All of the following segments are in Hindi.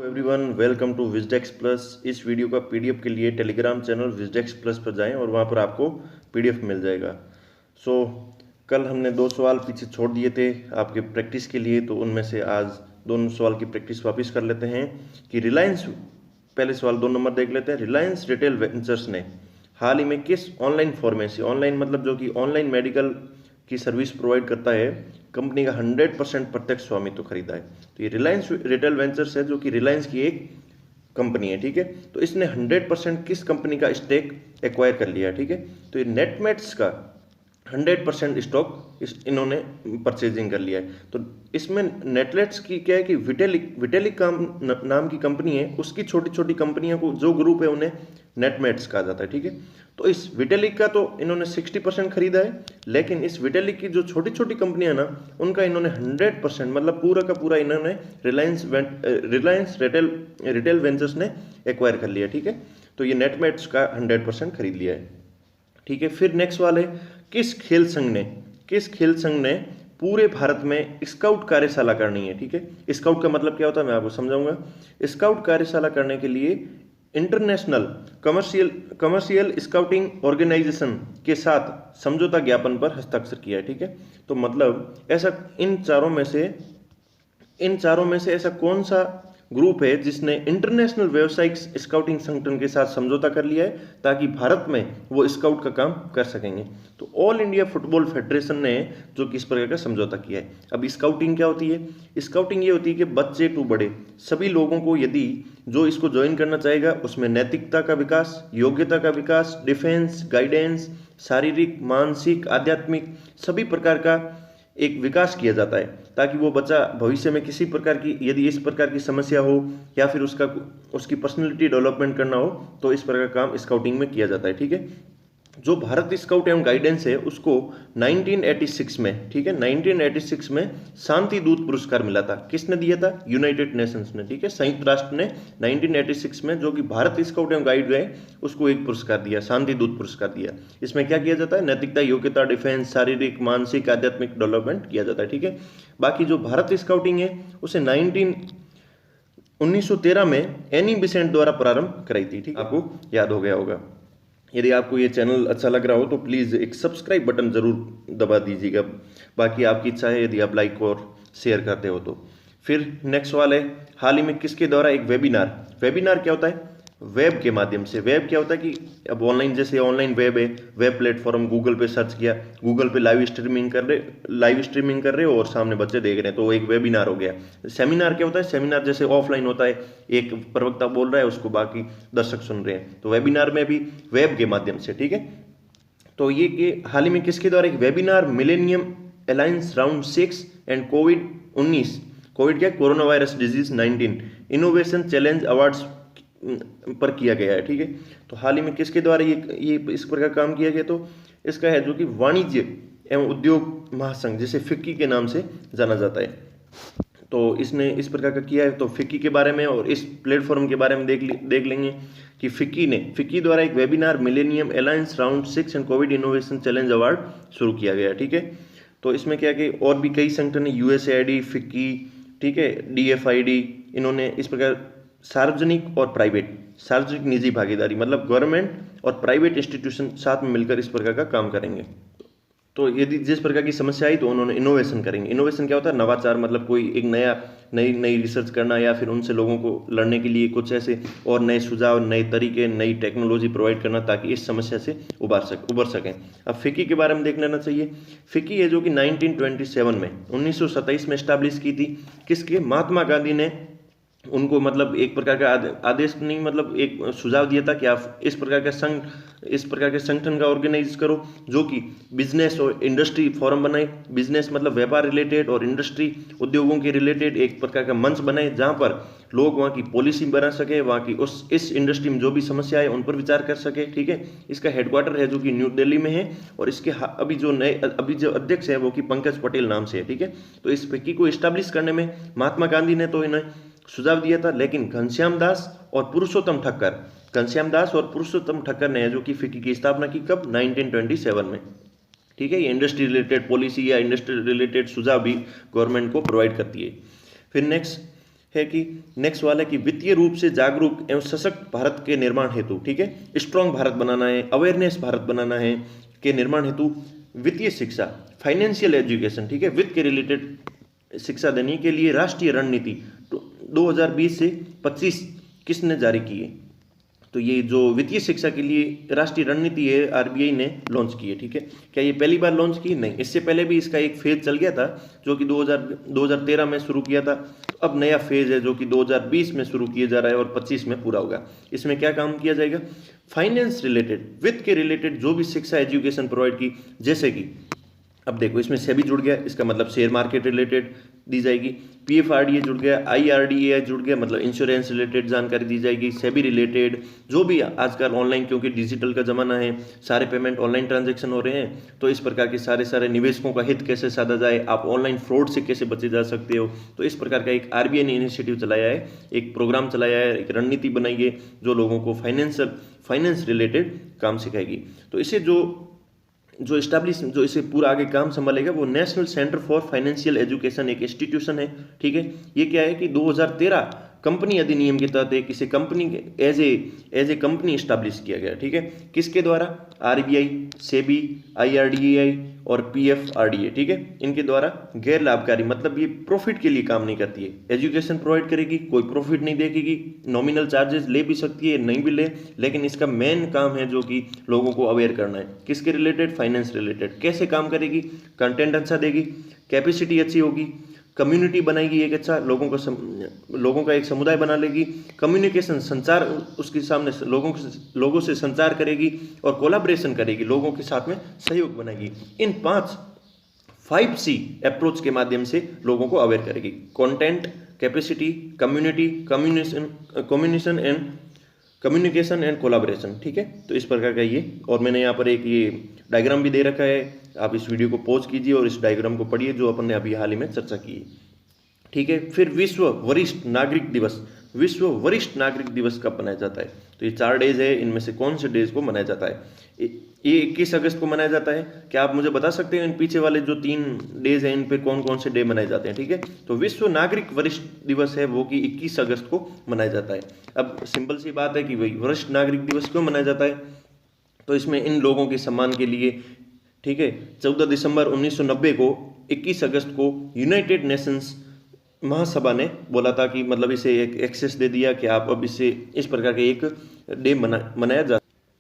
Everyone, welcome to Wisdex plus. इस वीडियो का पीडीएफ के लिए टेलीग्राम चैनल विजडेक्स प्लस पर जाएं और वहां पर आपको पीडीएफ मिल जाएगा। सो कल हमने 2 सवाल पीछे छोड़ दिए थे आपके प्रैक्टिस के लिए, तो उनमें से आज दोनों सवाल की प्रैक्टिस वापस कर लेते हैं कि रिलायंस, पहले सवाल 2 नंबर देख लेते हैं। रिलायंस रिटेल वेंचर्स ने हाल ही में किस ऑनलाइन फार्मेसी, ऑनलाइन मतलब जो कि ऑनलाइन मेडिकल की सर्विस प्रोवाइड करता है, कंपनी का 100% प्रत्यक्ष स्वामित्व खरीदा है। तो ये रिलायंस रिटेल वेंचर्स है जो कि रिलायंस की एक कंपनी है, ठीक है। तो इसने 100% किस कंपनी का स्टेक एक्वायर कर लिया, ठीक है। तो ये नेटमेट्स का 100% स्टॉक इन्होंने परचेजिंग कर लिया है। तो इसमें नेटलेट्स की क्या है कि विटेलिक नाम की कंपनी है, उसकी छोटी छोटी कंपनियों को जो ग्रुप है उन्हें नेटमेट्स कहा जाता है, ठीक है। तो इस विटेलिक का तो इन्होंने 60% खरीदा है, लेकिन इस विटेलिक की जो छोटी छोटी कंपनियां ना, उनका इन्होंने 100% मतलब पूरा का पूरा इन्होंने रिलायंस रिटेल वेंचर्स ने एक्वायर कर लिया, ठीक है। तो ये नेटमेट्स का 100% खरीद लिया है, ठीक है। फिर नेक्स्ट वाले, किस खेल संघ ने पूरे भारत में स्काउट कार्यशाला करनी है, ठीक है। स्काउट का मतलब क्या होता है मैं आपको समझाऊंगा। स्काउट कार्यशाला करने के लिए इंटरनेशनल कमर्शियल स्काउटिंग ऑर्गेनाइजेशन के साथ समझौता ज्ञापन पर हस्ताक्षर किया है, ठीक है। तो मतलब ऐसा इन चारों में से ऐसा कौन सा ग्रुप है जिसने इंटरनेशनल व्यावसायिक स्काउटिंग संगठन के साथ समझौता कर लिया है ताकि भारत में वो स्काउट का काम कर सकेंगे। तो ऑल इंडिया फुटबॉल फेडरेशन ने जो कि इस प्रकार का समझौता किया है। अब स्काउटिंग क्या होती है? स्काउटिंग ये होती है कि बच्चे टू बड़े सभी लोगों को, यदि जो इसको ज्वाइन करना चाहेगा, उसमें नैतिकता का विकास, योग्यता का विकास, डिफेंस, गाइडेंस, शारीरिक, मानसिक, आध्यात्मिक सभी प्रकार का एक विकास किया जाता है ताकि वो बच्चा भविष्य में किसी प्रकार की, यदि इस प्रकार की समस्या हो या फिर उसकी पर्सनैलिटी डेवलपमेंट करना हो, तो इस प्रकार का काम स्काउटिंग में किया जाता है, ठीक है। जो भारत स्काउट एवं गाइडेंस है उसको 1986 में, ठीक है, 1986 में शांति दूत पुरस्कार मिला था। किसने दिया था? यूनाइटेड नेशंस ने, ठीक है, संयुक्त राष्ट्र ने 1986 में जो कि भारत स्काउट एवं गाइड है उसको एक पुरस्कार दिया, शांति दूत पुरस्कार दिया। इसमें क्या किया जाता है? नैतिकता, योग्यता, डिफेंस, शारीरिक, मानसिक, आध्यात्मिक डेवलपमेंट किया जाता है, ठीक है। बाकी जो भारत स्काउटिंग है उसे 1913 में एनी बिसेंट द्वारा प्रारंभ कराई थी, ठीक है, आपको याद हो गया होगा। यदि आपको ये चैनल अच्छा लग रहा हो तो प्लीज़ एक सब्सक्राइब बटन ज़रूर दबा दीजिएगा। बाकी आपकी इच्छा है यदि आप लाइक और शेयर करते हो तो। फिर नेक्स्ट सवाल है, हाल ही में किसके द्वारा एक वेबिनार क्या होता है? वेब के माध्यम से। वेब क्या होता है कि अब ऑनलाइन, जैसे ऑनलाइन वेब है, वेब प्लेटफॉर्म, गूगल पे सर्च किया, गूगल पे लाइव स्ट्रीमिंग कर रहे हो और सामने बच्चे देख रहे हैं, तो वो एक वेबिनार हो गया। सेमिनार क्या होता है? सेमिनार जैसे ऑफलाइन होता है, एक प्रवक्ता बोल रहा है, उसको बाकी दर्शक सुन रहे हैं, तो वेबिनार में भी वेब के माध्यम से, ठीक है। तो ये हाल ही में किसके द्वारा एक webinar, Millennium Alliance round 6 and COVID क्या, corona virus disease 19 innovation challenge awards पर किया गया है, ठीक है। तो हाल ही में किसके द्वारा ये इस प्रकार काम किया गया? तो इसका है जो कि वाणिज्य एवं उद्योग महासंघ, जिसे फिक्की के नाम से जाना जाता है, तो इसने इस प्रकार का किया है। तो फिक्की के बारे में और इस प्लेटफॉर्म के बारे में देख लेंगे कि फिक्की द्वारा एक webinar, Millennium Alliance round 6 and Covid innovation challenge award शुरू किया गया, ठीक है। तो इसमें क्या कि और भी कई संगठन है, यूएसएआईडी, फिक्की, ठीक है, डीएफआईडी, इन्होंने इस प्रकार सार्वजनिक निजी भागीदारी मतलब गवर्नमेंट और प्राइवेट इंस्टीट्यूशन साथ में मिलकर इस प्रकार का काम करेंगे। तो यदि जिस प्रकार की समस्या आई तो उन्होंने इनोवेशन करेंगे। इनोवेशन क्या होता है? नवाचार, मतलब कोई एक नई रिसर्च करना या फिर उनसे लोगों को लड़ने के लिए कुछ ऐसे और नए सुझाव, नए तरीके, नई टेक्नोलॉजी प्रोवाइड करना ताकि इस समस्या से उबर सकें। अब फिक्की के बारे में देख लेना चाहिए। फिक्की है जो कि 1927 में स्टैब्लिश की थी। किसके? महात्मा गांधी ने उनको मतलब एक प्रकार का आदेश नहीं, मतलब एक सुझाव दिया था कि आप इस प्रकार के संगठन का ऑर्गेनाइज करो जो कि बिजनेस और इंडस्ट्री फोरम बनाए। बिजनेस मतलब व्यापार रिलेटेड और इंडस्ट्री उद्योगों के रिलेटेड एक प्रकार का मंच बनाए जहां पर लोग वहां की पॉलिसी बना सके, वहां की इस इंडस्ट्री में जो भी समस्या है उन पर विचार कर सके, ठीक है। इसका हेडक्वार्टर है जो कि न्यू दिल्ली में है और इसके अभी जो अध्यक्ष है वो कि पंकज पटेल नाम से है, ठीक है। तो इस फिक्की को इस्टेब्लिश करने में महात्मा गांधी ने तो इन्हें सुझाव दिया था, लेकिन घनश्याम दास और पुरुषोत्तम ठक्कर ने जो कि फिक्की की स्थापना की कब? 1927 में, ठीक है। ये इंडस्ट्री रिलेटेड पॉलिसी या इंडस्ट्री रिलेटेड सुझाव भी गवर्नमेंट को प्रोवाइड करती है। फिर नेक्स्ट, है कि नेक्स्ट वाला है कि वित्तीय रूप से जागरूक एवं सशक्त भारत के निर्माण हेतु, ठीक है, स्ट्रांग भारत बनाना है, अवेयरनेस भारत बनाना है के निर्माण हेतु वित्तीय शिक्षा, फाइनेंशियल एजुकेशन, ठीक है, वित्त के रिलेटेड शिक्षा देने के लिए राष्ट्रीय रणनीति 2020 से 25 किसने जारी की है? तो ये जो वित्तीय शिक्षा के लिए राष्ट्रीय रणनीति है आरबीआई ने लॉन्च की है, ठीक है। क्या ये पहली बार लॉन्च की? नहीं, इससे पहले भी इसका एक फेज चल गया था जो कि 2013 में शुरू किया था। तो अब नया फेज है जो कि 2020 में शुरू किया जा रहा है और 25 में पूरा होगा। इसमें क्या काम किया जाएगा? फाइनेंस रिलेटेड, वित्त के रिलेटेड जो भी शिक्षा एजुकेशन प्रोवाइड की, जैसे कि अब देखो इसमें सेबी जुड़ गया, इसका मतलब शेयर मार्केट रिलेटेड दी जाएगी, पीएफआरडीए जुड़ गया, आईआरडीए जुड़ गया, मतलब इंश्योरेंस रिलेटेड जानकारी दी जाएगी, सेबी रिलेटेड जो भी आजकल ऑनलाइन, क्योंकि डिजिटल का जमाना है, सारे पेमेंट ऑनलाइन ट्रांजैक्शन हो रहे हैं, तो इस प्रकार के सारे निवेशकों का हित कैसे साधा जाए, आप ऑनलाइन फ्रॉड से कैसे बचे जा सकते हो, तो इस प्रकार का एक आरबीआई ने इनिशिएटिव चलाया है, एक प्रोग्राम चलाया है, एक रणनीति बनाई है जो लोगों को फाइनेंस रिलेटेड काम सिखाएगी। तो इसे जो इसे पूरा आगे काम संभालेगा वो national centre for financial education एक इंस्टीट्यूशन है, ठीक है। ये क्या है कि 2013 कंपनी अधिनियम के तहत एक इसे company as a company establish किया गया, ठीक है। किसके द्वारा? आरबीआई, सेबी, आईआरडीएआई और पीएफआरडीए, ठीक है, इनके द्वारा। गैर लाभकारी मतलब ये प्रॉफिट के लिए काम नहीं करती है, एजुकेशन प्रोवाइड करेगी, कोई प्रॉफिट नहीं देगी, नॉमिनल चार्जेस ले भी सकती है, नहीं भी ले, लेकिन इसका मेन काम है जो कि लोगों को अवेयर करना है। किसके रिलेटेड? Finance related. कैसे काम करेगी? कंटेंट अच्छा देगी, कैपेसिटी अच्छी होगी, कम्युनिटी बनाएगी, एक अच्छा लोगों का एक समुदाय बना लेगी, कम्युनिकेशन संचार उसके सामने लोगों से संचार करेगी और कोलैबोरेशन करेगी, लोगों के साथ में सहयोग बनाएगी। इन 5C अप्रोच के माध्यम से लोगों को अवेयर करेगी। Content, capacity, community, communication and collaboration, ठीक है। तो इस प्रकार का ये, और मैंने यहाँ पर एक ये डायग्राम भी दे रखा है, आप इस वीडियो को पॉज कीजिए और इस डायग्राम को पढ़िए जो अपन ने अभी हाल ही में चर्चा की है, ठीक है। फिर विश्व वरिष्ठ नागरिक दिवस कब मनाया जाता है? तो ये 4 डेज है, इनमें से कौन से डेज को मनाया जाता है? ये 21 अगस्त को मनाया जाता है। क्या आप मुझे बता सकते हैं इन पीछे वाले जो 3 डेज हैं इन पे कौन कौन से डे मनाए जाते हैं? ठीक है, तो विश्व नागरिक वरिष्ठ दिवस है वो कि 21 अगस्त को मनाया जाता है। अब सिंपल सी बात है कि भाई वरिष्ठ नागरिक दिवस क्यों मनाया जाता है? तो इसमें इन लोगों के सम्मान के लिए, ठीक है, 14 दिसंबर 1990 को 21 अगस्त को यूनाइटेड नेशंस महासभा ने बोला था कि मतलब इसे एक एक्सेस दे दिया कि आप अब इसे इस प्रकार के एक डे मनाया जा।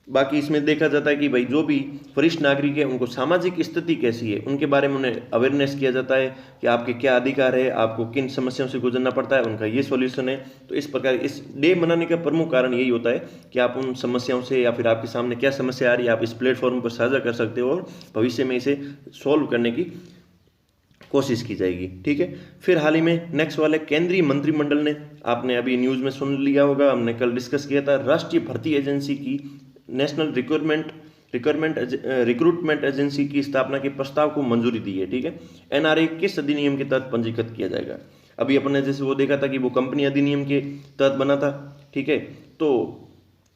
बाकी इसमें देखा जाता है कि भाई जो भी वरिष्ठ नागरिक है उनको सामाजिक स्थिति कैसी है उनके बारे में उन्हें अवेयरनेस किया जाता है कि आपके क्या अधिकार है, आपको किन समस्याओं से गुजरना पड़ता है, उनका ये सॉल्यूशन है। तो इस प्रकार इस डे मनाने का प्रमुख कारण यही होता है कि आप उन समस्याओं से या फिर आपके सामने क्या समस्या आ रही है आप इस प्लेटफॉर्म पर साझा कर सकते हो और भविष्य में इसे सॉल्व करने की कोशिश की जाएगी। ठीक है, फिर हाल ही में नेक्स्ट वाले केंद्रीय मंत्रिमंडल ने, आपने अभी न्यूज़ में सुन लिया होगा, हमने कल डिस्कस किया था, राष्ट्रीय भर्ती एजेंसी की नेशनल रिक्रूटमेंट एजेंसी की स्थापना के प्रस्ताव को मंजूरी दी है। ठीक है, एनआरए किस अधिनियम के तहत पंजीकृत किया जाएगा? अभी अपन ने जैसे वो देखा था कि वो कंपनी अधिनियम के तहत बना था। ठीक है, तो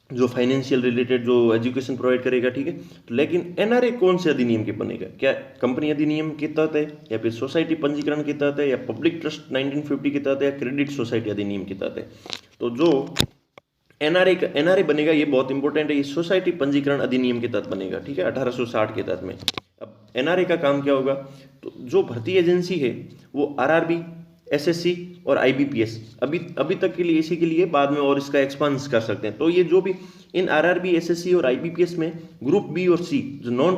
जो फाइनेंशियल रिलेटेड जो एजुकेशन प्रोवाइड करेगा। ठीक है, तो लेकिन एनआरए कौन से अधिनियम के बनेगा? क्या कंपनी अधिनियम के तहत है या फिर सोसाइटी पंजीकरण के तहत है या पब्लिक ट्रस्ट 1950 के तहत है या क्रेडिट सोसाइटी अधिनियम के तहत है? तो जो एनआरए बनेगा ये बहुत इंपॉर्टेंट है, ये सोसाइटी पंजीकरण अधिनियम के तहत बनेगा। ठीक है, 1860 के तहत में। अब एनआरए का काम क्या होगा? तो जो भर्ती एजेंसी है वो आरआरबी, एसएससी और आईबीपीएस अभी तक के लिए इसी के लिए, बाद में और इसका एक्सपांस कर सकते हैं। तो ये जो भी इन आरआरबी, एसएससी और आईबीपीएस में ग्रुप बी और सी जो नॉन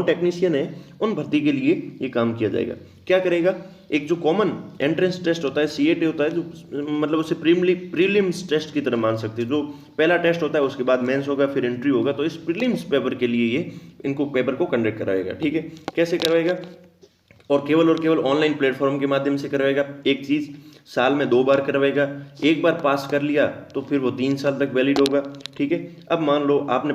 टेक्नीशियन है उन भर्ती के लिए ये काम किया जाएगा। क्या करेगा? एक जो कॉमन एंट्रेंस टेस्ट होता है, सीएटी होता है, जो मतलब उसे प्रीलिम्स टेस्ट की तरह मान सकते हैं। जो पहला टेस्ट होता है उसके बाद मेंस होगा, फिर एंट्री होगा। तो इस प्रीलिम्स पेपर के लिए ये इनको पेपर को कंडक्ट कराएगा। ठीक है, कैसे करवाएगा? और केवल ऑनलाइन प्लेटफॉर्म के माध्यम से करवाएगा। एक चीज़ साल में 2 बार करवाएगा। एक बार पास कर लिया तो फिर वो 3 साल तक वैलिड होगा। ठीक है, अब मान लो आपने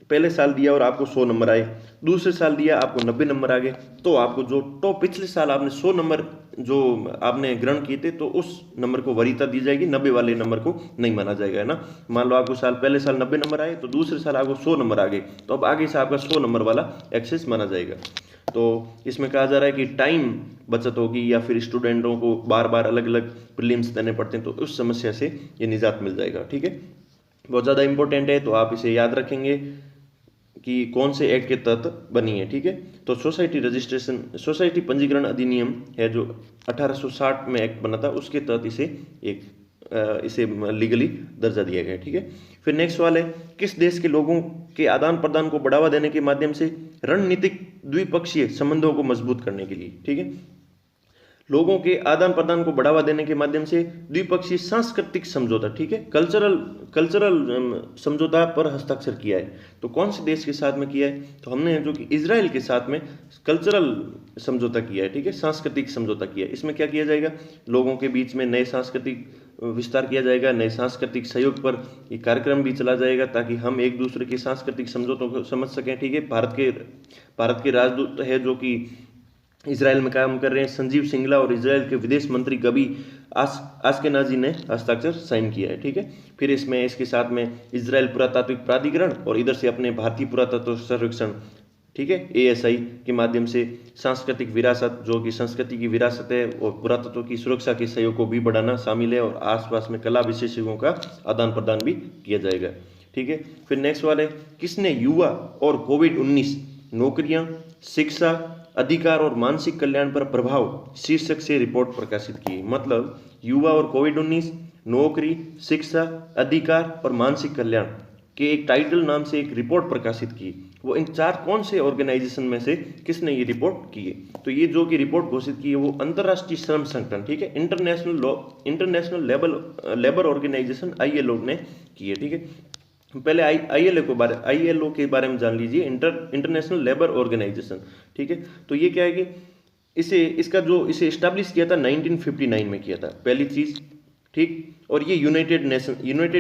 पहले साल दिया और आपको 100 नंबर आए, दूसरे साल दिया आपको 90 नंबर आ गए, तो आपको जो पिछले साल आपने 100 नंबर जो आपने ग्रहण किए थे तो उस नंबर को वरीयता दी जाएगी, 90 वाले नंबर को नहीं माना जाएगा, है ना। मान लो आपको पहले साल 90 नंबर आए तो दूसरे साल आपको 100 नंबर आ गए, तो अब आगे से आपका 100 नंबर वाला एक्सेस माना जाएगा। तो इसमें कहा जा रहा है कि टाइम बचत होगी या फिर स्टूडेंटों को बार बार अलग अलग प्रीलिम्स देने पड़ते हैं, तो उस समस्या से ये निजात मिल जाएगा। ठीक है, बहुत ज़्यादा इंपॉर्टेंट है, तो आप इसे याद रखेंगे कि कौन से एक्ट के तहत बनी है। ठीक है, तो सोसाइटी पंजीकरण अधिनियम है जो 1860 में एक्ट बना था, उसके तहत इसे लीगली दर्जा दिया गया। ठीक है, फिर नेक्स्ट सवाल है, किस देश के लोगों के आदान प्रदान को बढ़ावा देने के माध्यम से रणनीतिक द्विपक्षीय संबंधों को मजबूत करने के लिए, ठीक है, लोगों के आदान प्रदान को बढ़ावा देने के माध्यम से द्विपक्षीय सांस्कृतिक समझौता, ठीक है, कल्चरल समझौता पर हस्ताक्षर किया है। तो कौन से देश के साथ में किया है? तो हमने जो कि इजराइल के साथ में कल्चरल समझौता किया है। ठीक है, सांस्कृतिक समझौता किया है। इसमें क्या किया जाएगा? लोगों के बीच में नए सांस्कृतिक विस्तार किया जाएगा, नए सांस्कृतिक सहयोग पर ये कार्यक्रम भी चला जाएगा ताकि हम एक दूसरे के सांस्कृतिक समझौतों को समझ सकें। ठीक है, भारत के राजदूत है जो कि इजराइल में काम कर रहे हैं, संजीव सिंगला, और इजराइल के विदेश मंत्री गबी आस्केनाजी ने हस्ताक्षर साइन किया है। ठीक है, फिर इसके साथ में इजराइल पुरातात्विक प्राधिकरण और इधर से अपने भारतीय पुरातत्व सर्वेक्षण, ठीक है, ASI के माध्यम से सांस्कृतिक विरासत, जो कि संस्कृति की विरासत है, और पुरातत्व की सुरक्षा के सहयोग को भी बढ़ाना शामिल है, और आसपास में कला विशेषज्ञों का आदान प्रदान भी किया जाएगा। ठीक है, फिर नेक्स्ट वाले, किसने युवा और कोविड-19 नौकरियां, शिक्षा, अधिकार और मानसिक कल्याण पर प्रभाव शीर्षक से रिपोर्ट प्रकाशित की? मतलब युवा और कोविड-19, नौकरी, शिक्षा, अधिकार और मानसिक कल्याण के एक टाइटल नाम से एक रिपोर्ट प्रकाशित की। वो इन चार कौन से ऑर्गेनाइजेशन में से किसने ये रिपोर्ट की है? तो ये जो कि रिपोर्ट घोषित की है वो अंतर्राष्ट्रीय श्रम संगठन, ठीक है, इंटरनेशनल लेबर ऑर्गेनाइजेशन ILO ने की है। ठीक है, पहले ILO के बारे में जान लीजिए, इंटरनेशनल लेबर ऑर्गेनाइजेशन। ठीक है, तो ये क्या है कि इसे इस्टेब्लिश किया था 1959 में किया था, पहली चीज। ठीक, और ये यूनाइटेड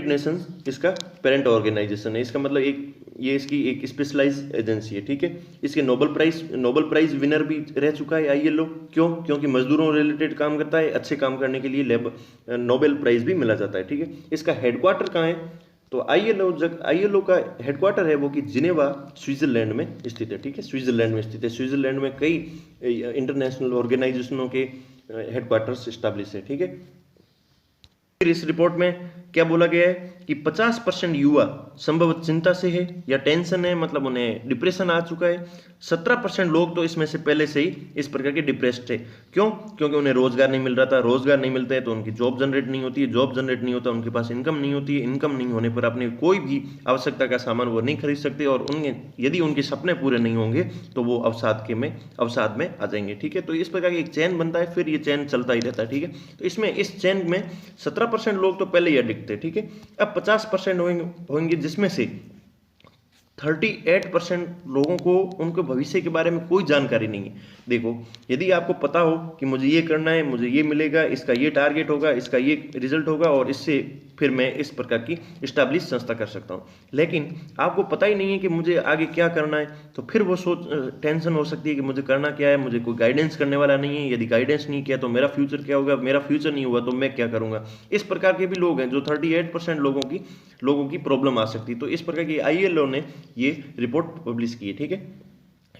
नेशंस इसका पेरेंट ऑर्गेनाइजेशन है। इसका मतलब ये इसकी एक स्पेशलाइज एजेंसी है। ठीक है, इसके नोबेल प्राइज विनर भी रह चुका है ILO। क्यों? क्योंकि मजदूरों रिलेटेड काम करता है, अच्छे काम करने के लिए नोबेल प्राइज भी मिला जाता है। ठीक है, इसका हेडक्वार्टर कहाँ है? तो ILO का हेडक्वार्टर है वो कि जिनेवा, स्विट्जरलैंड में स्थित है। ठीक है, स्विट्जरलैंड में स्थित है। स्विट्जरलैंड में कई इंटरनेशनल ऑर्गेनाइजेशनों के हेडक्वार्टर्स स्टैब्लिश है। ठीक है, फिर इस रिपोर्ट में क्या बोला गया है कि 50% युवा संभवत चिंता से है या टेंशन है, मतलब उन्हें डिप्रेशन आ चुका है। 17% लोग तो इसमें से पहले से ही इस प्रकार के डिप्रेस्ड थे। क्यों? क्योंकि उन्हें रोजगार नहीं मिल रहा था, रोजगार नहीं मिलता है तो उनकी जॉब जनरेट नहीं होती है, जॉब जनरेट नहीं होता उनके पास इनकम नहीं होती है, इनकम नहीं होने पर अपने कोई भी आवश्यकता का सामान वो नहीं खरीद सकते, और यदि उनके सपने पूरे नहीं होंगे तो वो अवसाद में आ जाएंगे। ठीक है, तो इस प्रकार की एक चैन बनता है, फिर ये चैन चलता ही रहता है। ठीक है, तो इस चैन में 17% लोग तो पहले ही एडिक्ट थे। ठीक है, अब 50% होंगे जिसमें से 38% लोगों को उनके भविष्य के बारे में कोई जानकारी नहीं है। देखो, यदि आपको पता हो कि मुझे ये करना है, मुझे ये मिलेगा, इसका ये टारगेट होगा, इसका ये रिजल्ट होगा, और इससे फिर मैं इस प्रकार की इस्टेब्लिश संस्था कर सकता हूँ, लेकिन आपको पता ही नहीं है कि मुझे आगे क्या करना है, तो फिर वो टेंशन हो सकती है कि मुझे करना क्या है, मुझे कोई गाइडेंस करने वाला नहीं है, यदि गाइडेंस नहीं किया तो मेरा फ्यूचर क्या होगा, मेरा फ्यूचर नहीं हुआ तो मैं क्या करूँगा। इस प्रकार के भी लोग हैं, जो 38% लोगों की प्रॉब्लम आ सकती है। तो इस प्रकार की ILO ने ये रिपोर्ट पब्लिश की है। ठीक है,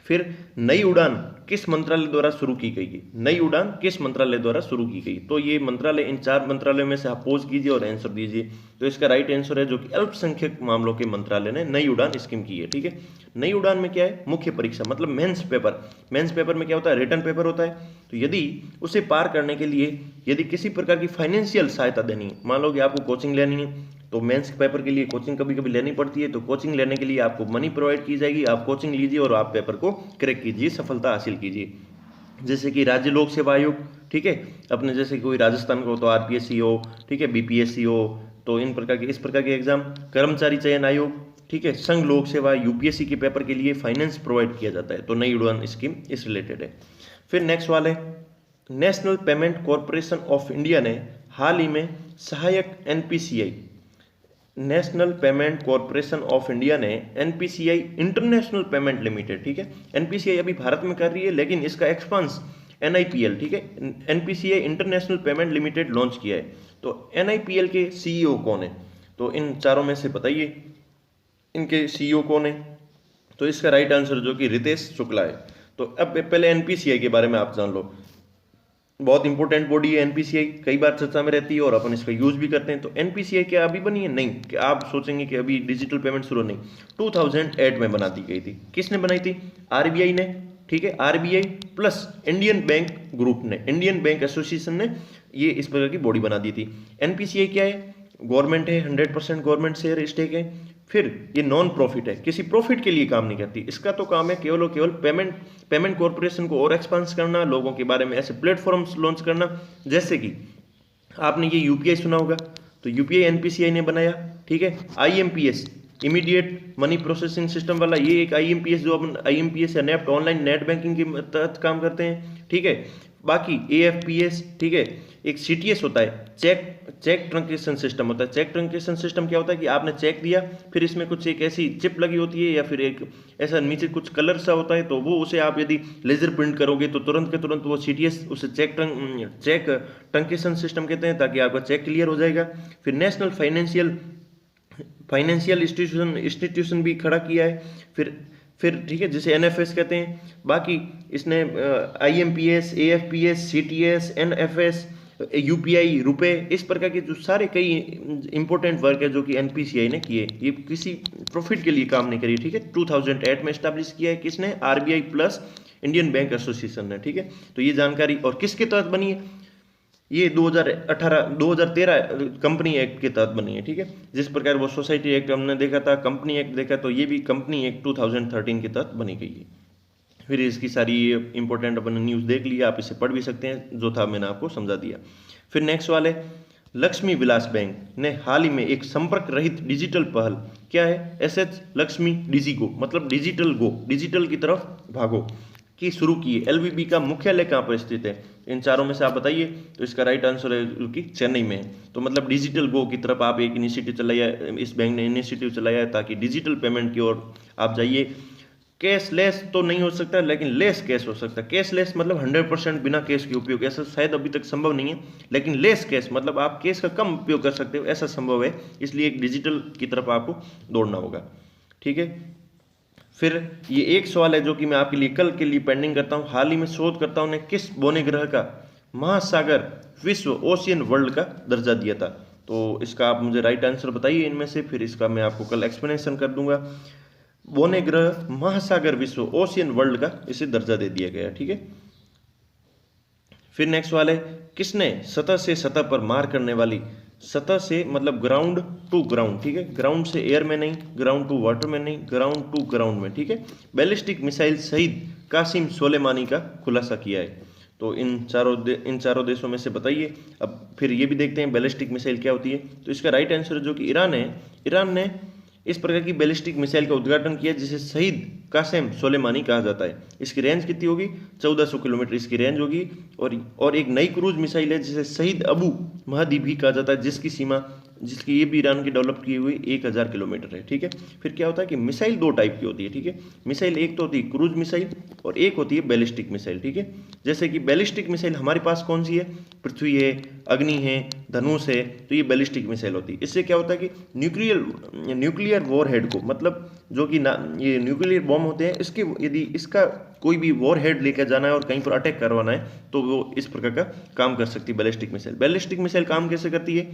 फिर नई उड़ान किस मंत्रालय द्वारा शुरू की गई है? नई उड़ान किस मंत्रालय द्वारा शुरू की गई? तो ये मंत्रालय, इन 4 मंत्रालयों में से आप पोज कीजिए और आंसर दीजिए। तो इसका राइट आंसर है जो कि अल्पसंख्यक मामलों के मंत्रालय ने नई उड़ान स्कीम की है। ठीक है, नई उड़ान में क्या है? मुख्य परीक्षा, मतलब मेंस पेपर में क्या होता है? रिटन पेपर होता है। तो यदि उसे पार करने के लिए यदि किसी प्रकार की फाइनेंशियल सहायता देनी है, मान लो कि आपको कोचिंग लेनी है, तो मेंस पेपर के लिए कोचिंग कभी कभी लेनी पड़ती है, तो कोचिंग लेने के लिए आपको मनी प्रोवाइड की जाएगी, आप कोचिंग लीजिए और आप पेपर को क्रैक कीजिए, सफलता हासिल कीजिए। जैसे कि राज्य लोक सेवा आयोग, ठीक है, अपने जैसे कोई राजस्थान का हो तो RPSC हो, ठीक है, BPSC हो, तो इस प्रकार के एग्जाम। कर्मचारी चयन आयोग, ठीक है, संघ लोक सेवा, UPSC के पेपर के लिए फाइनेंस प्रोवाइड किया जाता है। तो नई उड़ान स्कीम इस रिलेटेड है। फिर नेक्स्ट वाले, national payment corporation of India ने हाल ही में सहायक national payment corporation of India ने NPCI इंटरनेशनल पेमेंट लिमिटेड, ठीक है, NPCI अभी भारत में कर रही है, लेकिन इसका एक्सपांस NIPL, ठीक है, NPCI international payment limited launch किया है। तो NIPL के CEO कौन है? तो इन चारों में से बताइए इनके CEO कौन है? तो इसका राइट आंसर जो कि रितेश शुक्ला है। तो अब पहले एनपीसीआई के बारे में आप जान लो। बहुत इंपॉर्टेंट बॉडी है एनपीसीआई, कई बार चर्चा में रहती है और अपन इसका यूज भी करते हैं। तो एनपीसीआई क्या अभी बनी है? नहीं, कि आप सोचेंगे कि अभी डिजिटल पेमेंट शुरू, नहीं, 2008 में बना दी गई थी। किसने बनाई थी? आरबीआई ने, ठीक है, RBI plus Indian bank group ने, इंडियन बैंक एसोसिएशन ने ये इस प्रकार की बॉडी बना दी थी। एनपीसीआई क्या है? गवर्नमेंट है, 100% गवर्नमेंट शेयर स्टेक है। फिर ये नॉन प्रॉफिट है, किसी प्रॉफिट के लिए काम नहीं करती। इसका तो काम है केवल और केवल पेमेंट कॉर्पोरेशन को और एक्सपांस करना, लोगों के बारे में ऐसे प्लेटफॉर्म्स लॉन्च करना। जैसे कि आपने ये यूपीआई सुना होगा, तो यूपीआई एनपीसीआई ने बनाया, ठीक है। IMPS, immediate money processing system वाला, ये एक आईएमपीएस, जो अपन आईएमपीएस या नेफ्ट ऑनलाइन नेट बैंकिंग के तहत काम करते हैं, ठीक है। बाकी एएफपीएस, ठीक है। एक सीटीएस होता है, चेक ट्रंकेशन सिस्टम होता है। चेक ट्रंकेशन सिस्टम क्या होता है कि आपने चेक दिया, फिर इसमें कुछ एक ऐसी चिप लगी होती है या फिर एक ऐसा नीचे कुछ कलर सा होता है, तो वो उसे आप यदि लेजर प्रिंट करोगे तो तुरंत के तुरंत वो सीटीएस, उसे चेक ट्रंकेशन सिस्टम कहते हैं, ताकि आपका चेक क्लियर हो जाएगा। फिर नेशनल फाइनेंशियल इंस्टीट्यूशन भी खड़ा किया है, फिर ठीक है, जिसे एनएफएस कहते हैं। बाकी इसने आईएमपीएस, एएफपीएस, सीटीएस, एनएफएस, यूपीआई, रुपए, इस प्रकार के जो सारे कई इंपॉर्टेंट वर्क है जो कि एनपीसीआई ने किए, ये किसी प्रॉफिट के लिए काम नहीं करी, ठीक है। 2008 में एस्टैब्लिश किया है किसने? RBI plus Indian bank association ने, ठीक है। तो ये जानकारी, और किसके तहत बनी है? ये 2013 कंपनी एक्ट के तहत बनी है, ठीक है। जिस प्रकार वो सोसाइटी एक्ट हमने देखा था, कंपनी एक्ट देखा, तो ये भी कंपनी एक्ट 2013 के तहत बनी गई है। फिर इसकी सारी इंपॉर्टेंट अपन न्यूज़ देख लिया, आप इसे पढ़ भी सकते हैं, जो था मैंने आपको समझा दिया। फिर नेक्स्ट वाले, लक्ष्मी विलास बैंक ने हाल ही में एक संपर्क रहित डिजिटल पहल, क्या है? एसएच लक्ष्मी डिजी गो, मतलब डिजिटल गो, डिजिटल की तरफ भागो, की शुरू की है। एलवीबी का मुख्यालय कहाँ पर स्थित है? इन चारों में से आप बताइए। तो इसका राइट आंसर है कि चेन्नई में है। तो मतलब डिजिटल गो की तरफ आप एक इनिशिएटिव चलाया, इस बैंक ने इनिशिएटिव चलाया है ताकि डिजिटल पेमेंट की ओर आप जाइए। कैशलेस तो नहीं हो सकता, लेकिन लेस कैश हो सकता है। कैशलेस मतलब 100% बिना कैश के उपयोग, ऐसा शायद अभी तक संभव नहीं है, लेकिन लेस कैश मतलब आप कैश का कम उपयोग कर सकते हो, ऐसा संभव है। इसलिए एक डिजिटल की तरफ आपको दौड़ना होगा, ठीक है। फिर ये एक सवाल है जो कि मैं आपके लिए कल के लिए पेंडिंग करता हूँ। हाल ही में शोधकर्ताओं ने किस बौने ग्रह का महासागर विश्व ओशियन वर्ल्ड का दर्जा दिया था? तो इसका आप मुझे राइट आंसर बताइए इनमें से, फिर इसका मैं आपको कल एक्सप्लेनेशन कर दूंगा। बौने ग्रह महासागर विश्व ओशियन वर्ल्ड का इसे दर्जा दे दिया गया, ठीक है। फिर नेक्स्ट वाले, किसने सतह से सतह पर मार करने वाली, सतह से मतलब ग्राउंड टू ग्राउंड, ठीक है, ग्राउंड से एयर में नहीं, ग्राउंड टू वाटर में नहीं, ग्राउंड टू ग्राउंड में, ठीक है, बैलिस्टिक मिसाइल शहीद कासिम सोलेमानी का खुलासा किया है? तो इन चारों देशों में से बताइए। अब फिर ये भी देखते हैं बैलिस्टिक मिसाइल क्या होती है। तो इसका राइट आंसर जो कि ईरान है, ईरान ने इस प्रकार की बैलिस्टिक मिसाइल का उद्घाटन किया जिसे शहीद कासिम सोलेमानी कहा जाता है। इसकी रेंज कितनी होगी? 1400 किलोमीटर इसकी रेंज होगी। और एक नई क्रूज मिसाइल है जिसे शहीद अबू महदी भी कहा जाता है, जिसकी ये भी ईरान की डेवलप की हुई 1000 किलोमीटर है, ठीक है। फिर क्या होता है कि मिसाइल दो टाइप की होती है, ठीक है। मिसाइल एक तो होती है क्रूज मिसाइल और एक होती है बैलिस्टिक मिसाइल, ठीक है। जैसे कि बैलिस्टिक मिसाइल हमारे पास कौन सी है? पृथ्वी है, अग्नि है, धनुष है, तो ये बैलिस्टिक मिसाइल होती है। इससे क्या होता है कि न्यूक्लियर वॉरहेड को, मतलब जो कि ये न्यूक्लियर बॉम्ब होते हैं, इसके यदि इसका कोई भी वॉरहेड लेकर जाना है और कहीं पर अटैक करवाना है तो वो इस प्रकार का काम कर सकती है बैलिस्टिक मिसाइल। बैलिस्टिक मिसाइल काम कैसे करती है?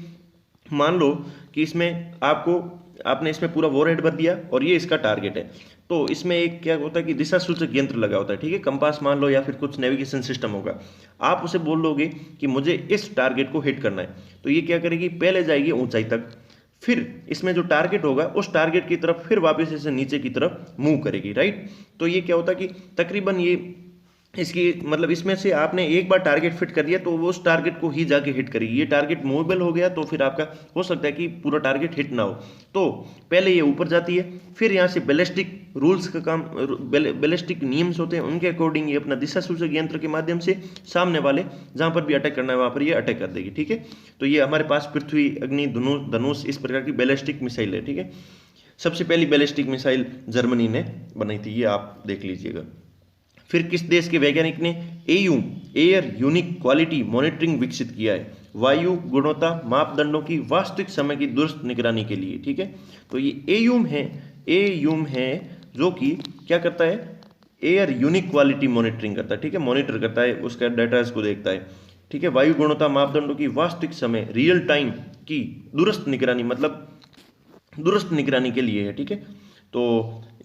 मान लो कि इसमें आपने इसमें पूरा वॉरहेड भर दिया और ये इसका टारगेट है, तो इसमें एक क्या होता है कि दिशा सूचक यंत्र लगा होता है, ठीक है, कंपास मान लो या फिर कुछ नेविगेशन सिस्टम होगा। आप उसे बोल लोगे कि मुझे इस टारगेट को हिट करना है, तो ये क्या करेगी? पहले जाएगी ऊंचाई तक, फिर इसमें जो टारगेट होगा उस टारगेट की तरफ फिर वापस इसे नीचे की तरफ मूव करेगी, राइट। तो ये क्या होता है कि तकरीबन ये इसकी मतलब इसमें से आपने एक बार टारगेट फिट कर दिया तो वो उस टारगेट को ही जाके हिट करेगी। ये टारगेट मूवेबल हो गया तो फिर आपका हो सकता है कि पूरा टारगेट हिट ना हो। तो पहले ये ऊपर जाती है, फिर यहाँ से बैलिस्टिक रूल्स का काम, बैलिस्टिक नियम्स होते हैं, उनके अकॉर्डिंग ये अपना दिशा सूचक यंत्र के माध्यम से सामने वाले जहाँ पर भी अटैक करना है वहाँ पर ये अटैक कर देगी, ठीक है। तो ये हमारे पास पृथ्वी, अग्नि, धनुष इस प्रकार की बैलिस्टिक मिसाइल है, ठीक है। सबसे पहली बैलिस्टिक मिसाइल जर्मनी ने बनाई थी, ये आप देख लीजिएगा। फिर किस देश के वैज्ञानिक ने एयूम, एयर यूनिक क्वालिटी मॉनिटरिंग विकसित किया है? वायु गुणवत्ता मापदंडों की वास्तविक समय की दुरुस्त निगरानी के लिए, ठीक है। तो ये एयूम है जो कि क्या करता है? एयर यूनिक क्वालिटी मॉनिटरिंग करता है, ठीक है, मॉनिटर करता है, उसका डाटा इसको देखता है, ठीक है। वायु गुणवत्ता मापदंडों की वास्तविक समय रियल टाइम की दूरस्थ निगरानी, मतलब दूरस्थ निगरानी के लिए है, ठीक है। तो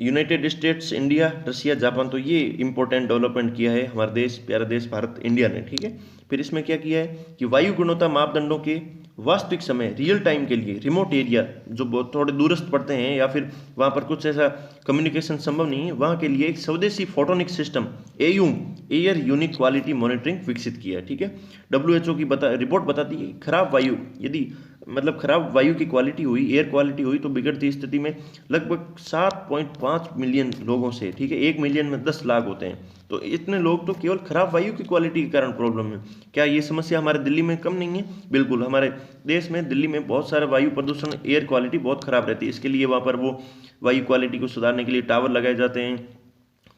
यूनाइटेड स्टेट्स, इंडिया, रसिया, जापान, तो ये इंपॉर्टेंट डेवलपमेंट किया है हमारा देश, प्यारा देश भारत, इंडिया ने, ठीक है। फिर इसमें क्या किया है कि वायु गुणवत्ता मापदंडों के वास्तविक समय रियल टाइम के लिए रिमोट एरिया जो बहुत थोड़े दूरस्थ पड़ते हैं या फिर वहाँ पर कुछ ऐसा कम्युनिकेशन संभव नहीं है, वहाँ के लिए एक स्वदेशी photonic system AUM, air unique quality monitoring विकसित किया है, ठीक है। WHO की रिपोर्ट बताती है खराब वायु, यदि मतलब खराब वायु की क्वालिटी हुई, एयर क्वालिटी हुई, तो बिगड़ती स्थिति में लगभग 7.5 मिलियन लोगों से, ठीक है, 1 मिलियन में 10 लाख होते हैं, तो इतने लोग तो केवल खराब वायु की क्वालिटी के कारण प्रॉब्लम है। क्या ये समस्या हमारे दिल्ली में कम नहीं है? बिल्कुल, हमारे देश में दिल्ली में बहुत सारा वायु प्रदूषण, एयर क्वालिटी बहुत खराब रहती है, इसके लिए वहाँ पर वो वायु क्वालिटी को सुधारने के लिए टावर लगाए जाते हैं।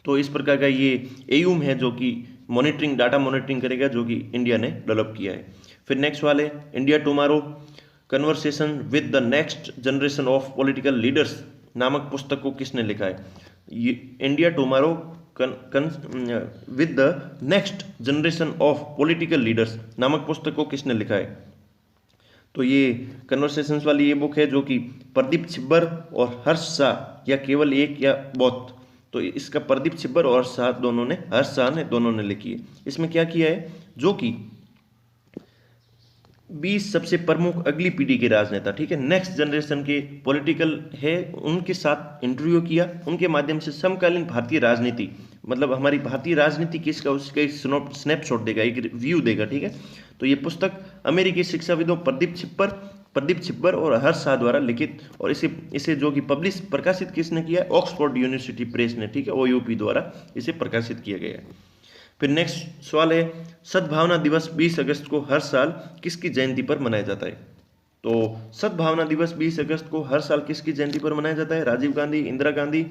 तो इस प्रकार का ये एयूम है जो कि मॉनिटरिंग, डाटा मॉनिटरिंग करेगा, जो कि इंडिया ने डेवलप किया है। फिर नेक्स्ट वाले, India tomorrow conversation with the next generation of political leaders नामक पुस्तक को किसने लिखा है? ये India tomorrow with the next generation of political leaders नामक पुस्तक को किसने लिखा है? तो ये कन्वर्सेशंस वाली ये बुक है जो कि प्रदीप छिब्बर और हर्ष शाह, या केवल एक या बहुत, तो इसका प्रदीप छिब्बर और शाह दोनों ने, हर्ष शाह ने, दोनों ने लिखी है। इसमें क्या किया है, जो कि 20 सबसे प्रमुख अगली पीढ़ी के राजनेता, ठीक है, नेक्स्ट जनरेशन के पॉलिटिकल है, उनके साथ इंटरव्यू किया, उनके माध्यम से समकालीन भारतीय राजनीति, मतलब हमारी भारतीय राजनीति किसका, उसका एक स्नैपशॉट देगा, एक व्यू देगा, ठीक है। तो ये पुस्तक अमेरिकी शिक्षाविदों प्रदीप छिब्बर और हर्ष शाह द्वारा लिखित, और इसे जो कि प्रकाशित किसने किया है? ऑक्सफोर्ड यूनिवर्सिटी प्रेस ने, ठीक है, OUP द्वारा इसे प्रकाशित किया गया है। फिर नेक्स्ट सवाल है, सद्भावना दिवस 20 अगस्त को हर साल किसकी जयंती पर मनाया जाता है? तो सद्भावना दिवस 20 अगस्त को हर साल किसकी जयंती पर मनाया जाता है? राजीव गांधी, इंदिरा गांधी,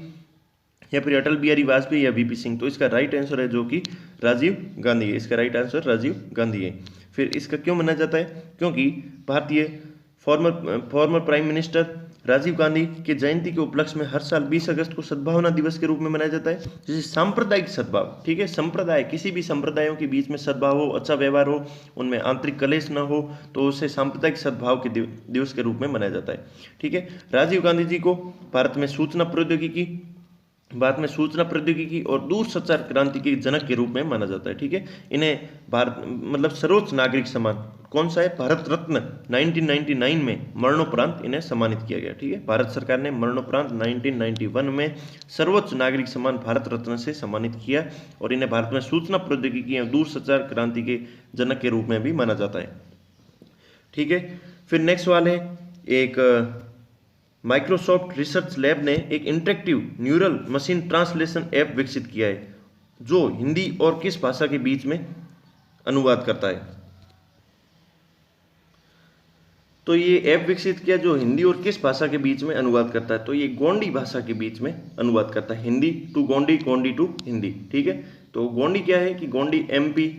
या फिर अटल बिहारी वाजपेयी, या VP सिंह? तो इसका राइट आंसर है जो कि राजीव गांधी है, इसका राइट आंसर राजीव गांधी है। फिर इसका क्यों मनाया जाता है? क्योंकि भारतीय former prime minister Rajiv Gandhi के जयंती के उपलक्ष्य में हर साल 20 अगस्त को सद्भावना दिवस के रूप में मनाया जाता है। जैसे सांप्रदायिक सद्भाव, ठीक है, संप्रदाय, किसी भी संप्रदायों के बीच में सद्भाव हो, अच्छा व्यवहार हो, उनमें आंतरिक कलेश न हो, तो उसे सांप्रदायिक सद्भाव के दिवस के रूप में मनाया जाता है, ठीक है। राजीव गांधी जी को भारत में सूचना प्रौद्योगिकी और दूर संचार क्रांति के जनक के रूप में माना जाता है, ठीक है। इन्हें भारत मतलब सर्वोच्च नागरिक सम्मान कौन सा है? भारत रत्न 1999 में मरणोपरांत इन्हें सम्मानित किया गया, ठीक है। भारत सरकार ने मरणोपरांत 1991 में सर्वोच्च नागरिक सम्मान भारत रत्न से सम्मानित किया, और इन्हें भारत में सूचना प्रौद्योगिकी एवं दूर संचार क्रांति के जनक के रूप में भी माना जाता है, ठीक है। फिर नेक्स्ट सवाल है, एक माइक्रोसॉफ्ट रिसर्च लैब ने एक interactive neural machine translation app विकसित किया है जो हिंदी और किस भाषा के बीच में अनुवाद करता है? तो ये ऐप विकसित किया जो हिंदी और किस भाषा के बीच में अनुवाद करता है? तो ये गोंडी भाषा के बीच में अनुवाद करता है, हिंदी टू गोंडी, गोंडी टू हिंदी, ठीक है। तो गोंडी क्या है कि गोंडी MP,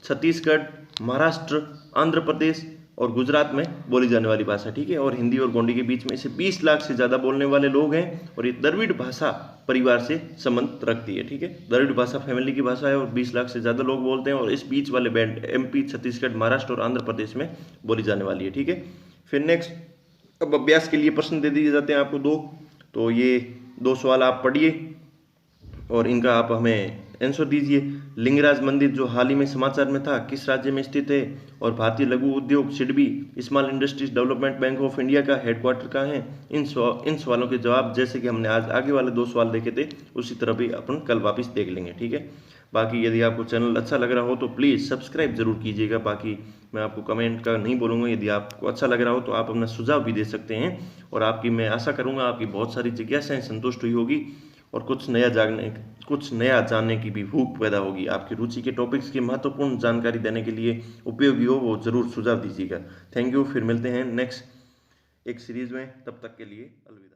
छत्तीसगढ़, महाराष्ट्र, आंध्र प्रदेश और गुजरात में बोली जाने वाली भाषा, ठीक है। और हिंदी और गोंडी के बीच में इसे 20 लाख से ज़्यादा बोलने वाले लोग हैं, और ये द्रविड़ भाषा परिवार से संबंध रखती है, ठीक है। द्रविड़ भाषा फैमिली की भाषा है और 20 लाख से ज़्यादा लोग बोलते हैं, और इस बीच वाले बैंड MP, छत्तीसगढ़, महाराष्ट्र और आंध्र प्रदेश में बोली जाने वाली है, ठीक है। फिर नेक्स्ट, अब अभ्यास के लिए प्रश्न दे दिए जाते हैं आपको 2, तो ये 2 सवाल आप पढ़िए और इनका आप हमें आंसर दीजिए। लिंगराज मंदिर जो हाल ही में समाचार में था किस राज्य में स्थित है? और भारतीय लघु उद्योग SIDBI small industries development bank of India का हेडक्वार्टर कहाँ है? इन सवालों के जवाब जैसे कि हमने आज आगे वाले 2 सवाल देखे थे उसी तरह भी अपन कल वापस देख लेंगे, ठीक है। बाकी यदि आपको चैनल अच्छा लग रहा हो तो प्लीज़ सब्सक्राइब जरूर कीजिएगा। बाकी मैं आपको कमेंट का नहीं बोलूँगा, यदि आपको अच्छा लग रहा हो तो आप अपना सुझाव भी दे सकते हैं, और आपकी मैं आशा करूँगा आपकी बहुत सारी जिज्ञासाएं संतुष्ट हुई होगी और कुछ नया जानने की भी भूख पैदा होगी। आपकी रुचि के टॉपिक्स की महत्वपूर्ण जानकारी देने के लिए उपयोगी हो वो जरूर सुझाव दीजिएगा। थैंक यू, फिर मिलते हैं नेक्स्ट एक सीरीज में, तब तक के लिए अलविदा।